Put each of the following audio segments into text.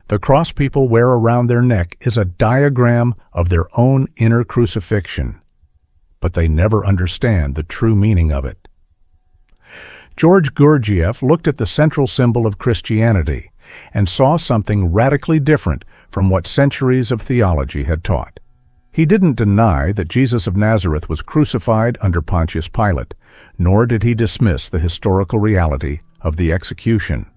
The cross people wear around their neck is a diagram of their own inner crucifixion, but they never understand the true meaning of it. George Gurdjieff looked at the central symbol of Christianity and saw something radically different from what centuries of theology had taught. He didn't deny that Jesus of Nazareth was crucified under Pontius Pilate, nor did he dismiss the historical reality of the execution.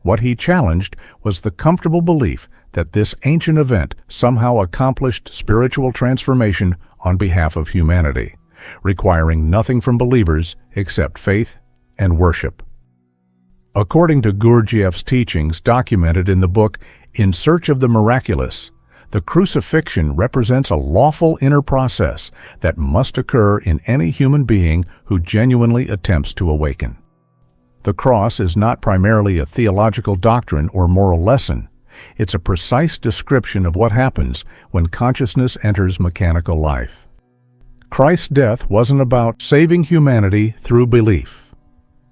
What he challenged was the comfortable belief that this ancient event somehow accomplished spiritual transformation on behalf of humanity, requiring nothing from believers except faith and worship. According to Gurdjieff's teachings documented in the book In Search of the Miraculous, the crucifixion represents a lawful inner process that must occur in any human being who genuinely attempts to awaken. The cross is not primarily a theological doctrine or moral lesson. It's a precise description of what happens when consciousness enters mechanical life. Christ's death wasn't about saving humanity through belief.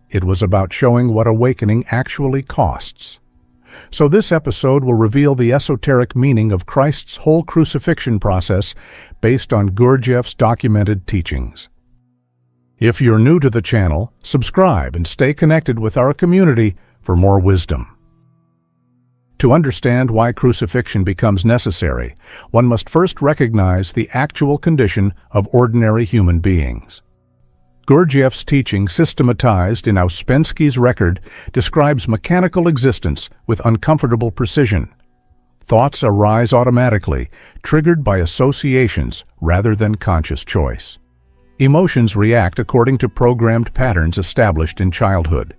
It was about showing what awakening actually costs. So this episode will reveal the esoteric meaning of Christ's whole crucifixion process based on Gurdjieff's documented teachings. If you're new to the channel, subscribe and stay connected with our community for more wisdom. To understand why crucifixion becomes necessary, one must first recognize the actual condition of ordinary human beings. Gurdjieff's teaching, systematized in Ouspensky's record, describes mechanical existence with uncomfortable precision. Thoughts arise automatically, triggered by associations rather than conscious choice. Emotions react according to programmed patterns established in childhood.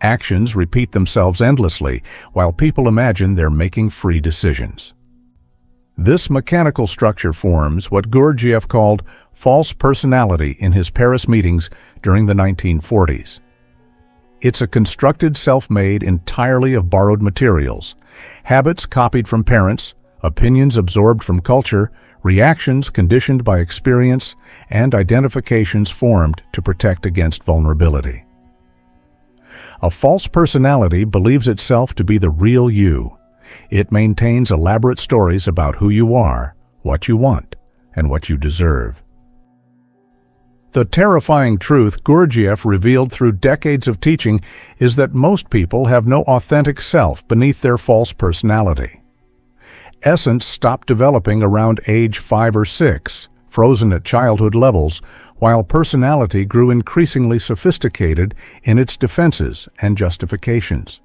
Actions repeat themselves endlessly, while people imagine they're making free decisions. This mechanical structure forms what Gurdjieff called false personality in his Paris meetings during the 1940s. It's a constructed self made entirely of borrowed materials, habits copied from parents, opinions absorbed from culture, reactions conditioned by experience, and identifications formed to protect against vulnerability. A false personality believes itself to be the real you. It maintains elaborate stories about who you are, what you want, and what you deserve. The terrifying truth Gurdjieff revealed through decades of teaching is that most people have no authentic self beneath their false personality. Essence stopped developing around age 5 or 6, frozen at childhood levels, while personality grew increasingly sophisticated in its defenses and justifications.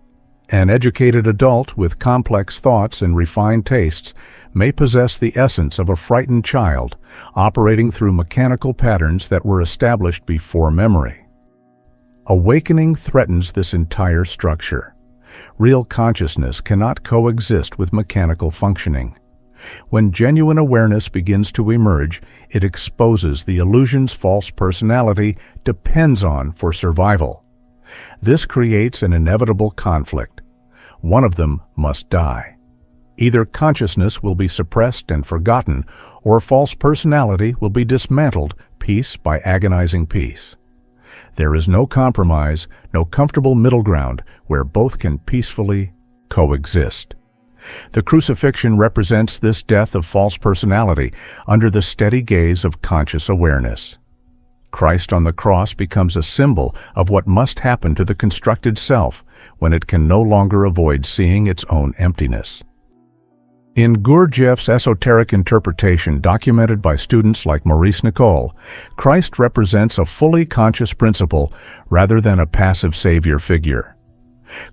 An educated adult with complex thoughts and refined tastes may possess the essence of a frightened child, operating through mechanical patterns that were established before memory. Awakening threatens this entire structure. Real consciousness cannot coexist with mechanical functioning. When genuine awareness begins to emerge, it exposes the illusions false personality depends on for survival. This creates an inevitable conflict. One of them must die. Either consciousness will be suppressed and forgotten, or false personality will be dismantled piece by agonizing piece. There is no compromise, no comfortable middle ground where both can peacefully coexist. The crucifixion represents this death of false personality under the steady gaze of conscious awareness. Christ on the cross becomes a symbol of what must happen to the constructed self when it can no longer avoid seeing its own emptiness. In Gurdjieff's esoteric interpretation documented by students like Maurice Nicole, Christ represents a fully conscious principle rather than a passive savior figure.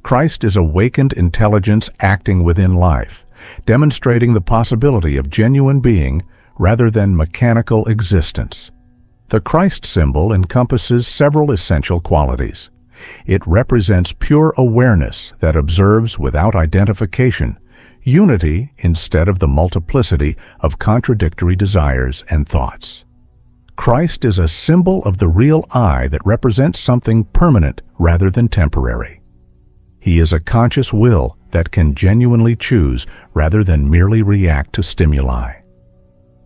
Christ is awakened intelligence acting within life, demonstrating the possibility of genuine being rather than mechanical existence. The Christ symbol encompasses several essential qualities. It represents pure awareness that observes without identification, unity instead of the multiplicity of contradictory desires and thoughts. Christ is a symbol of the real I that represents something permanent rather than temporary. He is a conscious will that can genuinely choose rather than merely react to stimuli.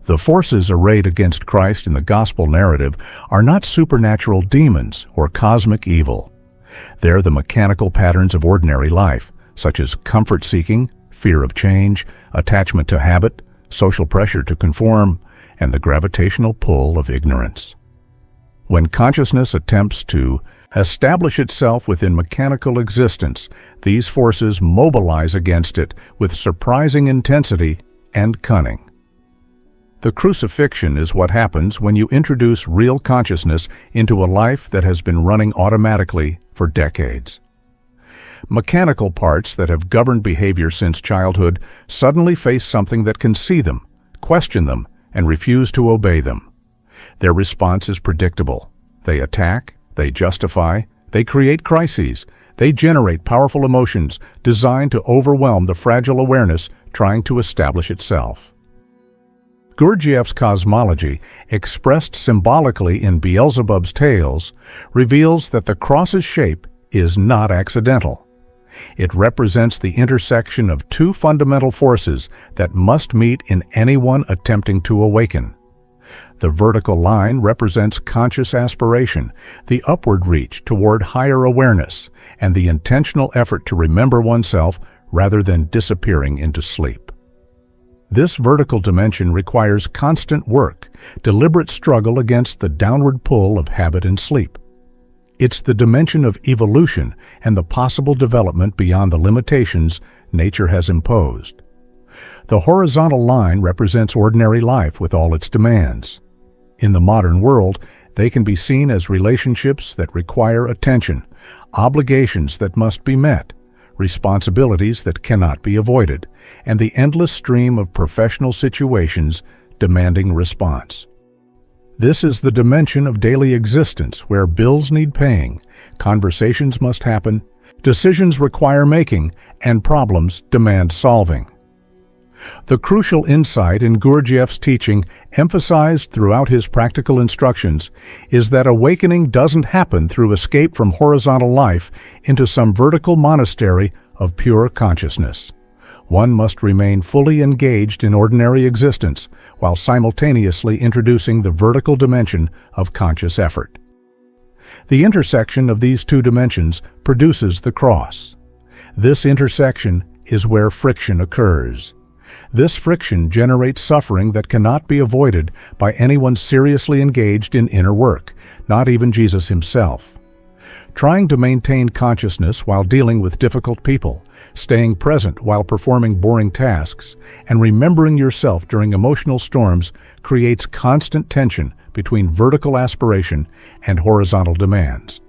The forces arrayed against Christ in the gospel narrative are not supernatural demons or cosmic evil. They're the mechanical patterns of ordinary life, such as comfort-seeking, fear of change, attachment to habit, social pressure to conform, and the gravitational pull of ignorance. When consciousness attempts to establish itself within mechanical existence, these forces mobilize against it with surprising intensity and cunning. The crucifixion is what happens when you introduce real consciousness into a life that has been running automatically for decades. Mechanical parts that have governed behavior since childhood suddenly face something that can see them, question them, and refuse to obey them. Their response is predictable. They attack, they justify, they create crises, they generate powerful emotions designed to overwhelm the fragile awareness trying to establish itself. Gurdjieff's cosmology, expressed symbolically in Beelzebub's tales, reveals that the cross's shape is not accidental. It represents the intersection of two fundamental forces that must meet in anyone attempting to awaken. The vertical line represents conscious aspiration, the upward reach toward higher awareness, and the intentional effort to remember oneself rather than disappearing into sleep. This vertical dimension requires constant work, deliberate struggle against the downward pull of habit and sleep. It's the dimension of evolution and the possible development beyond the limitations nature has imposed. The horizontal line represents ordinary life with all its demands. In the modern world, they can be seen as relationships that require attention, obligations that must be met, responsibilities that cannot be avoided, and the endless stream of professional situations demanding response. This is the dimension of daily existence where bills need paying, conversations must happen, decisions require making, and problems demand solving. The crucial insight in Gurdjieff's teaching, emphasized throughout his practical instructions, is that awakening doesn't happen through escape from horizontal life into some vertical monastery of pure consciousness. One must remain fully engaged in ordinary existence while simultaneously introducing the vertical dimension of conscious effort. The intersection of these two dimensions produces the cross. This intersection is where friction occurs. This friction generates suffering that cannot be avoided by anyone seriously engaged in inner work, not even Jesus himself. Trying to maintain consciousness while dealing with difficult people, staying present while performing boring tasks, and remembering yourself during emotional storms creates constant tension between vertical aspiration and horizontal demands.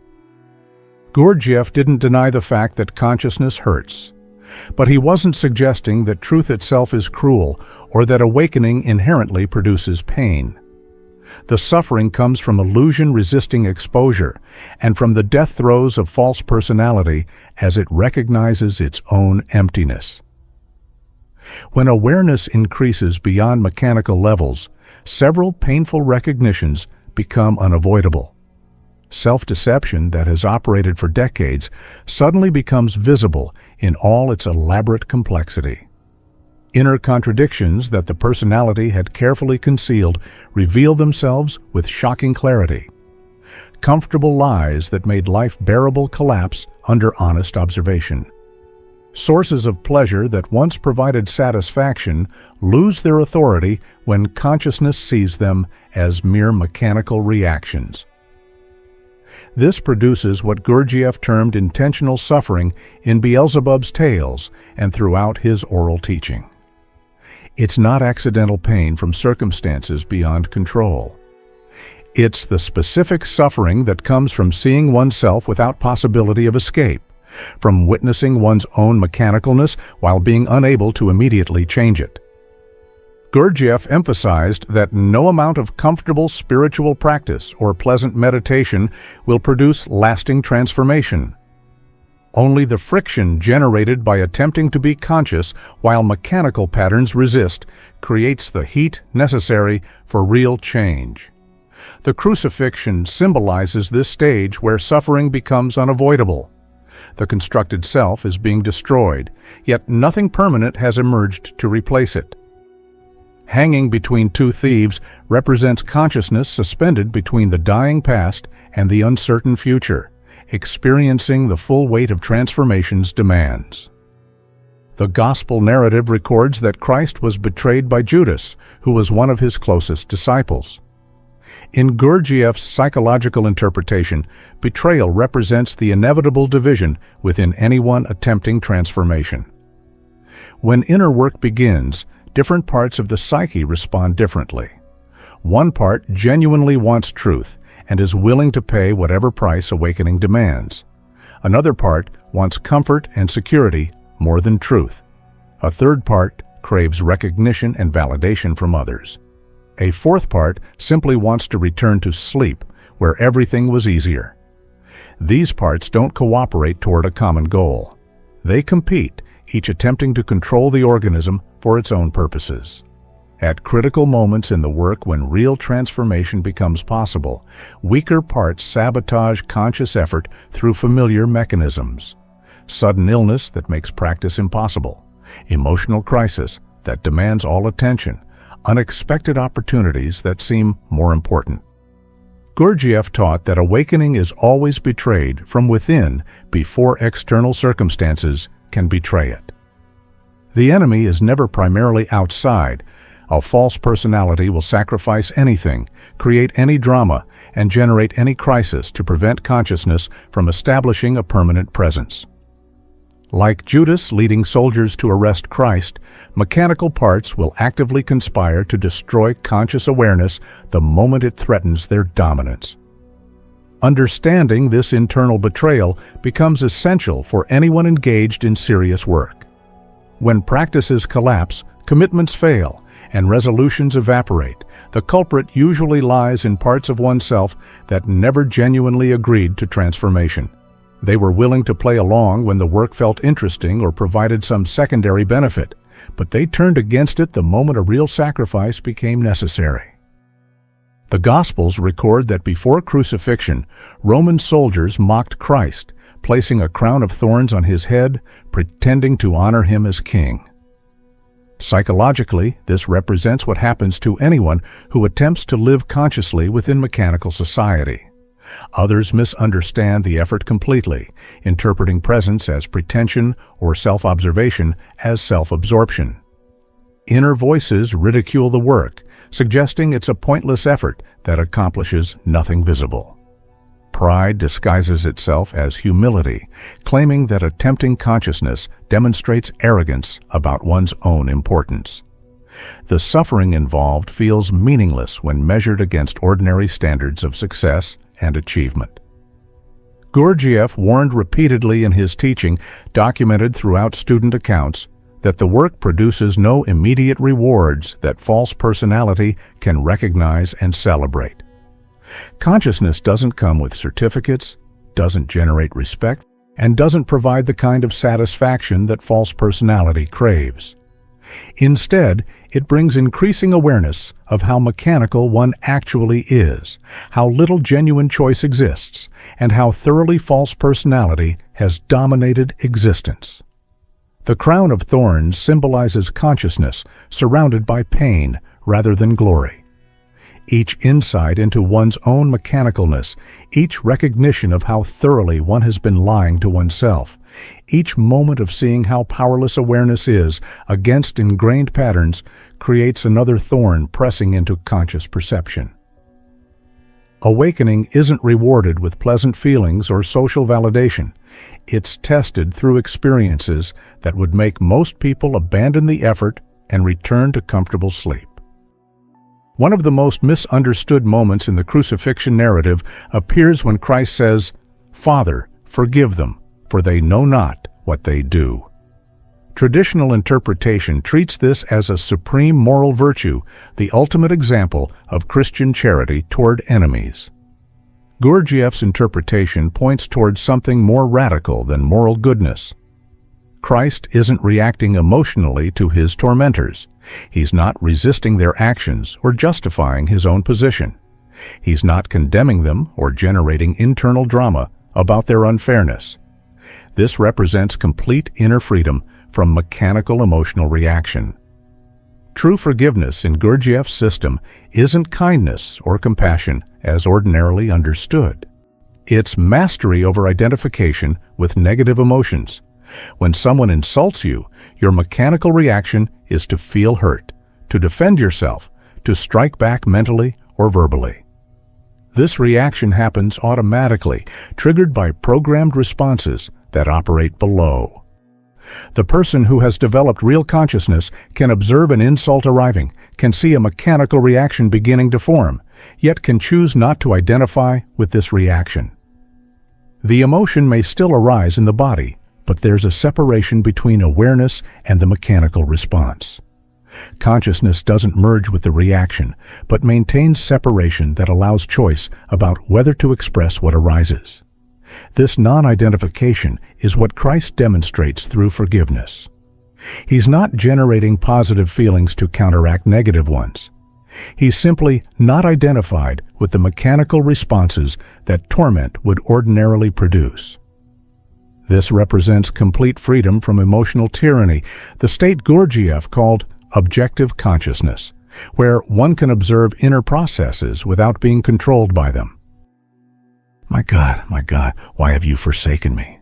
Gurdjieff didn't deny the fact that consciousness hurts. But he wasn't suggesting that truth itself is cruel or that awakening inherently produces pain. The suffering comes from illusion-resisting exposure and from the death throes of false personality as it recognizes its own emptiness. When awareness increases beyond mechanical levels, several painful recognitions become unavoidable. Self-deception that has operated for decades suddenly becomes visible in all its elaborate complexity. Inner contradictions that the personality had carefully concealed reveal themselves with shocking clarity. Comfortable lies that made life bearable collapse under honest observation. Sources of pleasure that once provided satisfaction lose their authority when consciousness sees them as mere mechanical reactions. This produces what Gurdjieff termed intentional suffering in Beelzebub's tales and throughout his oral teaching. It's not accidental pain from circumstances beyond control. It's the specific suffering that comes from seeing oneself without possibility of escape, from witnessing one's own mechanicalness while being unable to immediately change it. Gurdjieff emphasized that no amount of comfortable spiritual practice or pleasant meditation will produce lasting transformation. Only the friction generated by attempting to be conscious while mechanical patterns resist creates the heat necessary for real change. The crucifixion symbolizes this stage where suffering becomes unavoidable. The constructed self is being destroyed, yet nothing permanent has emerged to replace it. Hanging between two thieves represents consciousness suspended between the dying past and the uncertain future, experiencing the full weight of transformation's demands. The Gospel narrative records that Christ was betrayed by Judas, who was one of his closest disciples. In Gurdjieff's psychological interpretation, betrayal represents the inevitable division within anyone attempting transformation. When inner work begins, different parts of the psyche respond differently. One part genuinely wants truth and is willing to pay whatever price awakening demands. Another part wants comfort and security more than truth. A third part craves recognition and validation from others. A fourth part simply wants to return to sleep, where everything was easier. These parts don't cooperate toward a common goal. They compete, each attempting to control the organism for its own purposes. At critical moments in the work when real transformation becomes possible, weaker parts sabotage conscious effort through familiar mechanisms. Sudden illness that makes practice impossible, emotional crisis that demands all attention, unexpected opportunities that seem more important. Gurdjieff taught that awakening is always betrayed from within before external circumstances can betray it. The enemy is never primarily outside. A false personality will sacrifice anything, create any drama, and generate any crisis to prevent consciousness from establishing a permanent presence. Like Judas leading soldiers to arrest Christ, mechanical parts will actively conspire to destroy conscious awareness the moment it threatens their dominance. Understanding this internal betrayal becomes essential for anyone engaged in serious work. When practices collapse, commitments fail, and resolutions evaporate, the culprit usually lies in parts of oneself that never genuinely agreed to transformation. They were willing to play along when the work felt interesting or provided some secondary benefit, but they turned against it the moment a real sacrifice became necessary. The Gospels record that before crucifixion, Roman soldiers mocked Christ, placing a crown of thorns on his head, pretending to honor him as king. Psychologically, this represents what happens to anyone who attempts to live consciously within mechanical society. Others misunderstand the effort completely, interpreting presence as pretension or self-observation as self-absorption. Inner voices ridicule the work, suggesting it's a pointless effort that accomplishes nothing visible. Pride disguises itself as humility, claiming that attempting consciousness demonstrates arrogance about one's own importance. The suffering involved feels meaningless when measured against ordinary standards of success and achievement. Gurdjieff warned repeatedly in his teaching, documented throughout student accounts, that the work produces no immediate rewards that false personality can recognize and celebrate. Consciousness doesn't come with certificates, doesn't generate respect, and doesn't provide the kind of satisfaction that false personality craves. Instead, it brings increasing awareness of how mechanical one actually is, how little genuine choice exists, and how thoroughly false personality has dominated existence. The crown of thorns symbolizes consciousness surrounded by pain rather than glory. Each insight into one's own mechanicalness, each recognition of how thoroughly one has been lying to oneself, each moment of seeing how powerless awareness is against ingrained patterns creates another thorn pressing into conscious perception. Awakening isn't rewarded with pleasant feelings or social validation. It's tested through experiences that would make most people abandon the effort and return to comfortable sleep. One of the most misunderstood moments in the crucifixion narrative appears when Christ says, "Father, forgive them, for they know not what they do." Traditional interpretation treats this as a supreme moral virtue, the ultimate example of Christian charity toward enemies. Gurdjieff's interpretation points towards something more radical than moral goodness. Christ isn't reacting emotionally to his tormentors. He's not resisting their actions or justifying his own position. He's not condemning them or generating internal drama about their unfairness. This represents complete inner freedom from mechanical emotional reaction. True forgiveness in Gurdjieff's system isn't kindness or compassion as ordinarily understood. It's mastery over identification with negative emotions, When someone insults you, your mechanical reaction is to feel hurt, to defend yourself, to strike back mentally or verbally. This reaction happens automatically, triggered by programmed responses that operate below. The person who has developed real consciousness can observe an insult arriving, can see a mechanical reaction beginning to form, yet can choose not to identify with this reaction. The emotion may still arise in the body, but there's a separation between awareness and the mechanical response. Consciousness doesn't merge with the reaction, but maintains separation that allows choice about whether to express what arises. This non-identification is what Christ demonstrates through forgiveness. He's not generating positive feelings to counteract negative ones. He's simply not identified with the mechanical responses that torment would ordinarily produce. This represents complete freedom from emotional tyranny, the state Gurdjieff called objective consciousness, where one can observe inner processes without being controlled by them. My God, why have you forsaken me?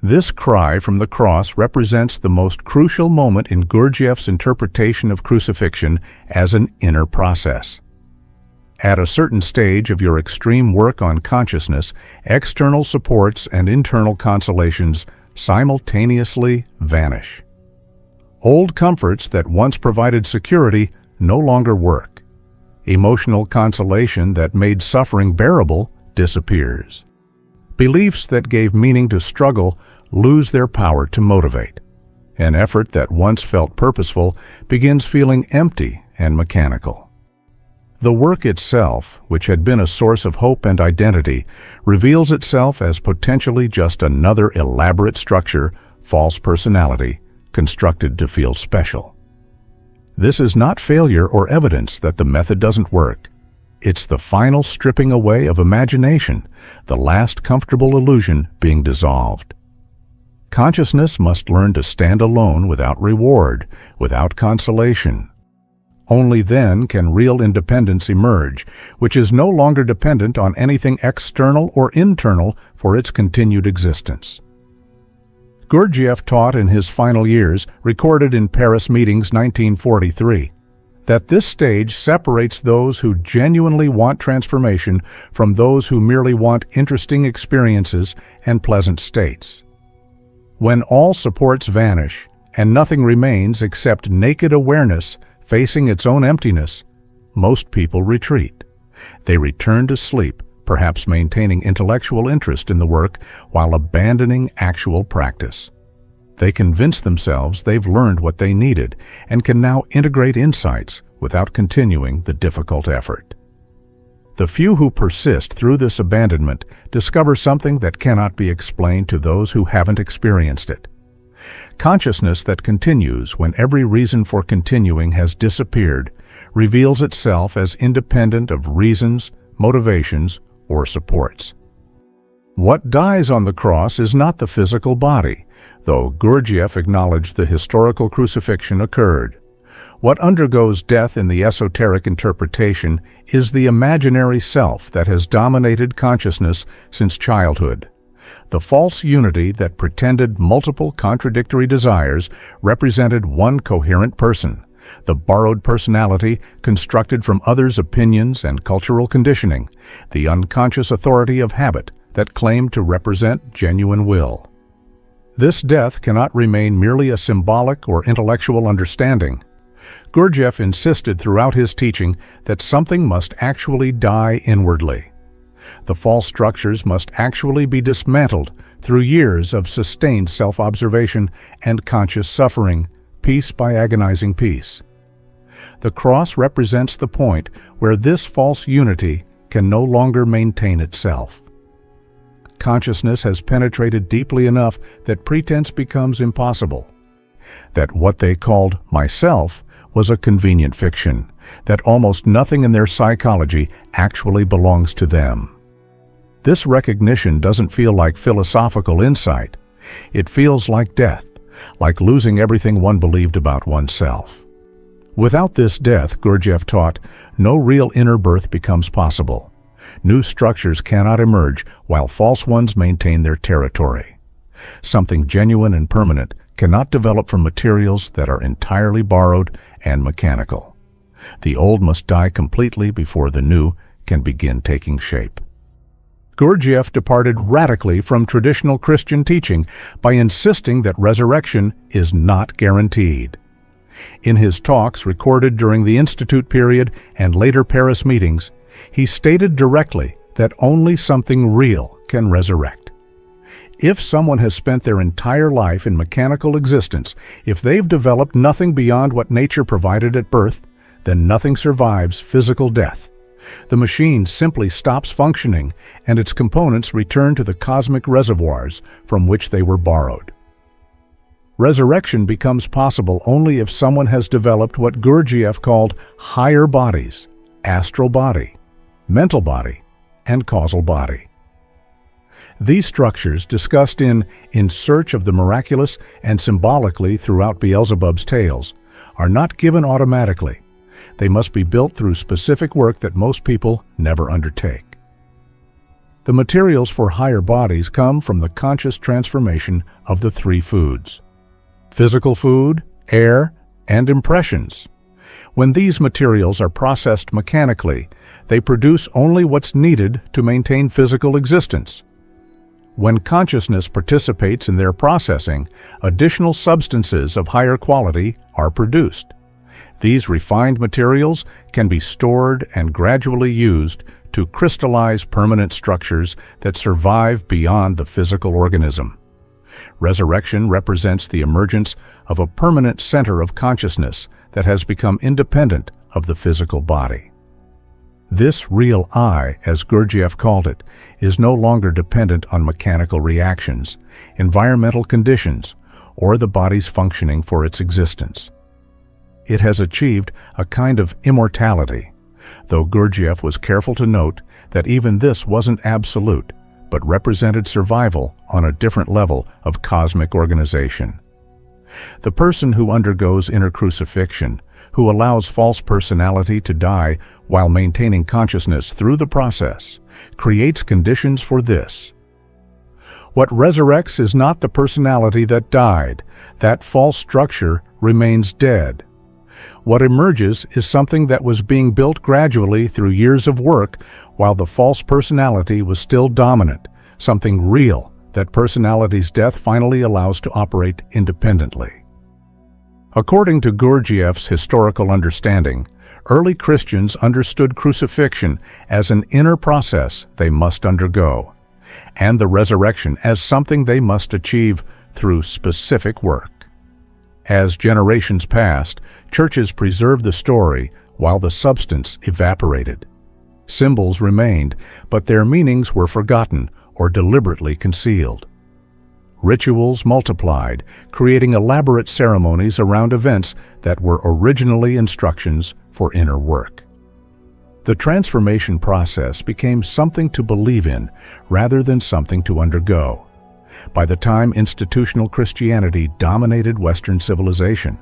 This cry from the cross represents the most crucial moment in Gurdjieff's interpretation of crucifixion as an inner process. At a certain stage of your extreme work on consciousness, external supports and internal consolations simultaneously vanish. Old comforts that once provided security no longer work. Emotional consolation that made suffering bearable disappears. Beliefs that gave meaning to struggle lose their power to motivate. An effort that once felt purposeful begins feeling empty and mechanical. The work itself, which had been a source of hope and identity, reveals itself as potentially just another elaborate structure, false personality, constructed to feel special. This is not failure or evidence that the method doesn't work. It's the final stripping away of imagination, the last comfortable illusion being dissolved. Consciousness must learn to stand alone without reward, without consolation. Only then can real independence emerge, which is no longer dependent on anything external or internal for its continued existence. Gurdjieff taught in his final years, recorded in Paris Meetings 1943, that this stage separates those who genuinely want transformation from those who merely want interesting experiences and pleasant states. When all supports vanish and nothing remains except naked awareness facing its own emptiness, most people retreat. They return to sleep, perhaps maintaining intellectual interest in the work while abandoning actual practice. They convince themselves they've learned what they needed and can now integrate insights without continuing the difficult effort. The few who persist through this abandonment discover something that cannot be explained to those who haven't experienced it. Consciousness that continues when every reason for continuing has disappeared reveals itself as independent of reasons, motivations, or supports. What dies on the cross is not the physical body, though Gurdjieff acknowledged the historical crucifixion occurred. What undergoes death in the esoteric interpretation is the imaginary self that has dominated consciousness since childhood. The false unity that pretended multiple contradictory desires represented one coherent person, the borrowed personality constructed from others' opinions and cultural conditioning, the unconscious authority of habit that claimed to represent genuine will. This death cannot remain merely a symbolic or intellectual understanding. Gurdjieff insisted throughout his teaching that something must actually die inwardly. The false structures must actually be dismantled through years of sustained self-observation and conscious suffering, piece by agonizing piece. The cross represents the point where this false unity can no longer maintain itself. Consciousness has penetrated deeply enough that pretense becomes impossible. That what they called myself was a convenient fiction, that almost nothing in their psychology actually belongs to them. This recognition doesn't feel like philosophical insight. It feels like death, like losing everything one believed about oneself. Without this death, Gurdjieff taught, no real inner birth becomes possible. New structures cannot emerge while false ones maintain their territory. Something genuine and permanent cannot develop from materials that are entirely borrowed and mechanical. The old must die completely before the new can begin taking shape. Gurdjieff departed radically from traditional Christian teaching by insisting that resurrection is not guaranteed. In his talks recorded during the Institute period and later Paris meetings, he stated directly that only something real can resurrect. If someone has spent their entire life in mechanical existence, if they've developed nothing beyond what nature provided at birth, then nothing survives physical death. The machine simply stops functioning, and its components return to the cosmic reservoirs from which they were borrowed. Resurrection becomes possible only if someone has developed what Gurdjieff called higher bodies, astral body, mental body, and causal body. These structures, discussed in Search of the Miraculous and symbolically throughout Beelzebub's tales, are not given automatically. They must be built through specific work that most people never undertake. The materials for higher bodies come from the conscious transformation of the three foods: physical food, air, and impressions. When these materials are processed mechanically, they produce only what's needed to maintain physical existence. When consciousness participates in their processing, additional substances of higher quality are produced. These refined materials can be stored and gradually used to crystallize permanent structures that survive beyond the physical organism. Resurrection represents the emergence of a permanent center of consciousness that has become independent of the physical body. This real I, as Gurdjieff called it, is no longer dependent on mechanical reactions, environmental conditions, or the body's functioning for its existence. It has achieved a kind of immortality, though Gurdjieff was careful to note that even this wasn't absolute, but represented survival on a different level of cosmic organization. The person who undergoes inner crucifixion, who allows false personality to die while maintaining consciousness through the process, creates conditions for this. What resurrects is not the personality that died. That false structure remains dead. What emerges is something that was being built gradually through years of work while the false personality was still dominant, something real that personality's death finally allows to operate independently. According to Gurdjieff's historical understanding, early Christians understood crucifixion as an inner process they must undergo, and the resurrection as something they must achieve through specific work. As generations passed, churches preserved the story while the substance evaporated. Symbols remained, but their meanings were forgotten or deliberately concealed. Rituals multiplied, creating elaborate ceremonies around events that were originally instructions for inner work. The transformation process became something to believe in rather than something to undergo. By the time institutional Christianity dominated Western civilization,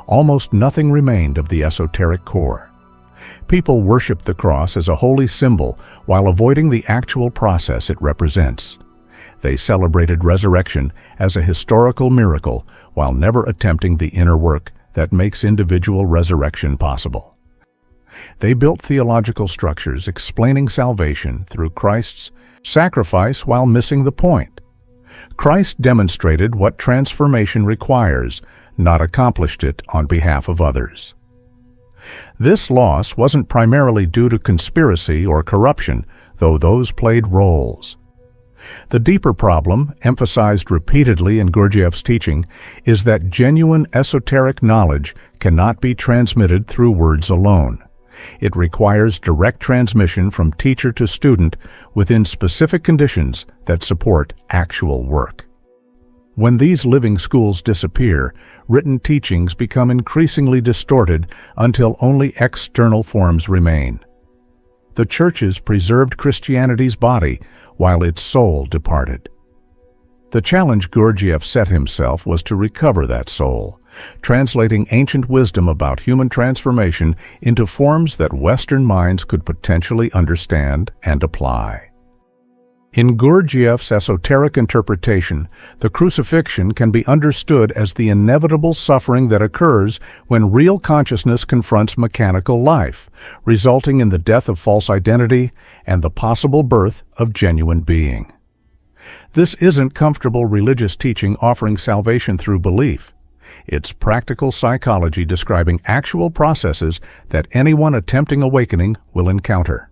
almost nothing remained of the esoteric core. People worshiped the cross as a holy symbol while avoiding the actual process it represents. They celebrated resurrection as a historical miracle while never attempting the inner work that makes individual resurrection possible. They built theological structures explaining salvation through Christ's sacrifice while missing the point. Christ demonstrated what transformation requires, not accomplished it on behalf of others. This loss wasn't primarily due to conspiracy or corruption, though those played roles. The deeper problem, emphasized repeatedly in Gurdjieff's teaching, is that genuine esoteric knowledge cannot be transmitted through words alone. It requires direct transmission from teacher to student within specific conditions that support actual work. When these living schools disappear, written teachings become increasingly distorted until only external forms remain. The churches preserved Christianity's body while its soul departed. The challenge Gurdjieff set himself was to recover that soul, translating ancient wisdom about human transformation into forms that Western minds could potentially understand and apply. In Gurdjieff's esoteric interpretation, the crucifixion can be understood as the inevitable suffering that occurs when real consciousness confronts mechanical life, resulting in the death of false identity and the possible birth of genuine being. This isn't comfortable religious teaching offering salvation through belief. It's practical psychology describing actual processes that anyone attempting awakening will encounter.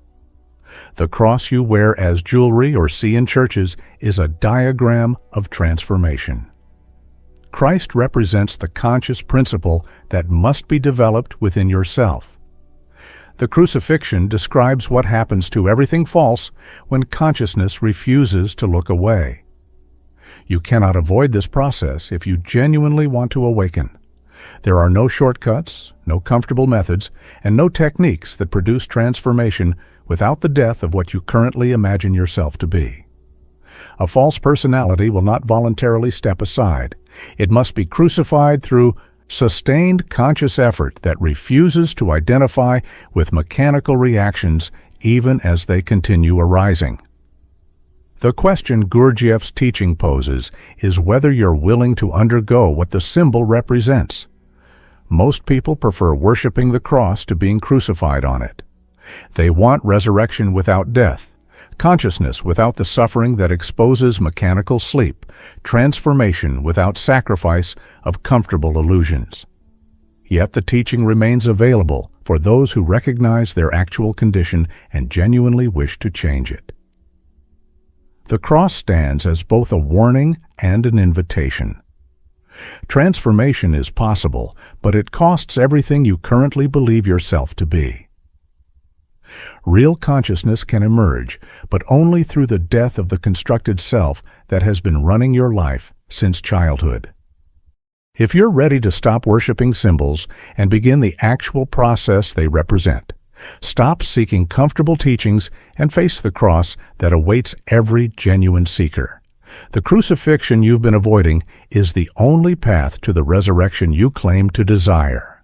The cross you wear as jewelry or see in churches is a diagram of transformation. Christ represents the conscious principle that must be developed within yourself. The crucifixion describes what happens to everything false when consciousness refuses to look away. You cannot avoid this process if you genuinely want to awaken. There are no shortcuts, no comfortable methods, and no techniques that produce transformation without the death of what you currently imagine yourself to be. A false personality will not voluntarily step aside. It must be crucified through sustained conscious effort that refuses to identify with mechanical reactions even as they continue arising. The question Gurdjieff's teaching poses is whether you're willing to undergo what the symbol represents. Most people prefer worshiping the cross to being crucified on it. They want resurrection without death, consciousness without the suffering that exposes mechanical sleep, transformation without sacrifice of comfortable illusions. Yet the teaching remains available for those who recognize their actual condition and genuinely wish to change it. The cross stands as both a warning and an invitation. Transformation is possible, but it costs everything you currently believe yourself to be. Real consciousness can emerge, but only through the death of the constructed self that has been running your life since childhood. If you're ready to stop worshiping symbols and begin the actual process they represent, stop seeking comfortable teachings and face the cross that awaits every genuine seeker. The crucifixion you've been avoiding is the only path to the resurrection you claim to desire.